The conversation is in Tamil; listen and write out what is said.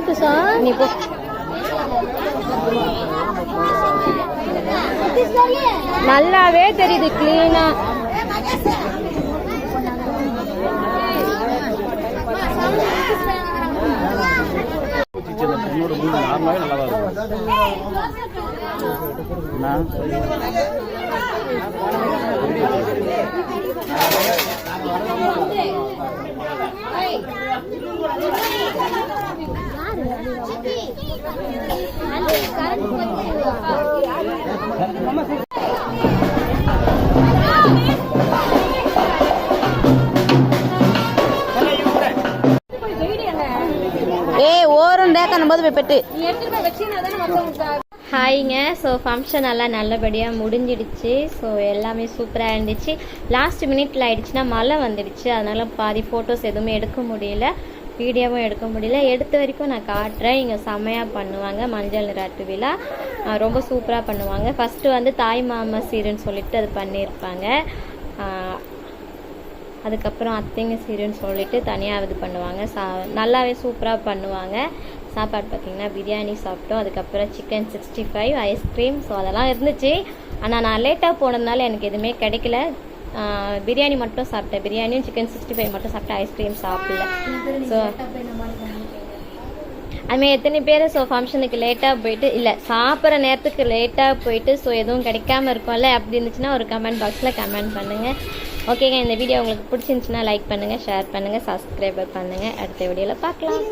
குசா நீ போ. நல்லாவே தெரியுது கிளீனா. ஓரம் போது போய் பெட்டு. ஹாய்ங்க. ஸோ ஃபங்க்ஷன் எல்லாம் நல்லபடியாக முடிஞ்சிடுச்சு. ஸோ எல்லாமே சூப்பராக இருந்துச்சு. லாஸ்ட் மினிட்ல ஆயிடுச்சுன்னா மழை வந்துடுச்சு. அதனால பாதி ஃபோட்டோஸ் எதுவுமே எடுக்க முடியல, வீடியோவும் எடுக்க முடியல. எடுத்த வரைக்கும் நான் காட்டுறேன். இங்கே செம்மையாக பண்ணுவாங்க மஞ்சள் நீராட்டு விழா. ரொம்ப சூப்பராக பண்ணுவாங்க. ஃபஸ்ட்டு வந்து தாய் மாமா சீருன்னு சொல்லிட்டு அது பண்ணியிருப்பாங்க. அதுக்கப்புறம் அத்தைங்க சீருன்னு சொல்லிட்டு தனியாக இது பண்ணுவாங்க. நல்லாவே சூப்பராக பண்ணுவாங்க. சாப்பாடு பார்த்திங்கன்னா பிரியாணி சாப்பிட்டோம். அதுக்கப்புறம் சிக்கன் 65, ஐஸ்கிரீம். ஸோ அதெல்லாம் இருந்துச்சு. ஆனால் நான் லேட்டாக போனதுனால எனக்கு எதுவுமே கிடைக்கல. பிரியாணி மட்டும் சாப்பிட்டேன். பிரியாணியும் சிக்கன் 65 மட்டும் சாப்பிட்டேன். ஐஸ்கிரீம் சாப்பிடல. ஸோ அதுமாதிரி எத்தனை பேர் ஸோ ஃபங்க்ஷனுக்கு லேட்டாக போயிட்டு இல்லை சாப்பிட்ற நேரத்துக்கு லேட்டாக போயிட்டு ஸோ எதுவும் கிடைக்காம இருக்கும்ல, அப்படி இருந்துச்சுன்னா ஒரு கமெண்ட் பாக்ஸில் கமெண்ட் பண்ணுங்கள். ஓகேங்க. இந்த வீடியோ உங்களுக்கு பிடிச்சிருந்துச்சுன்னா லைக் பண்ணுங்கள், ஷேர் பண்ணுங்கள், சப்ஸ்கிரைபர் பண்ணுங்கள். அடுத்த வீடியோவில் பார்க்கலாம்.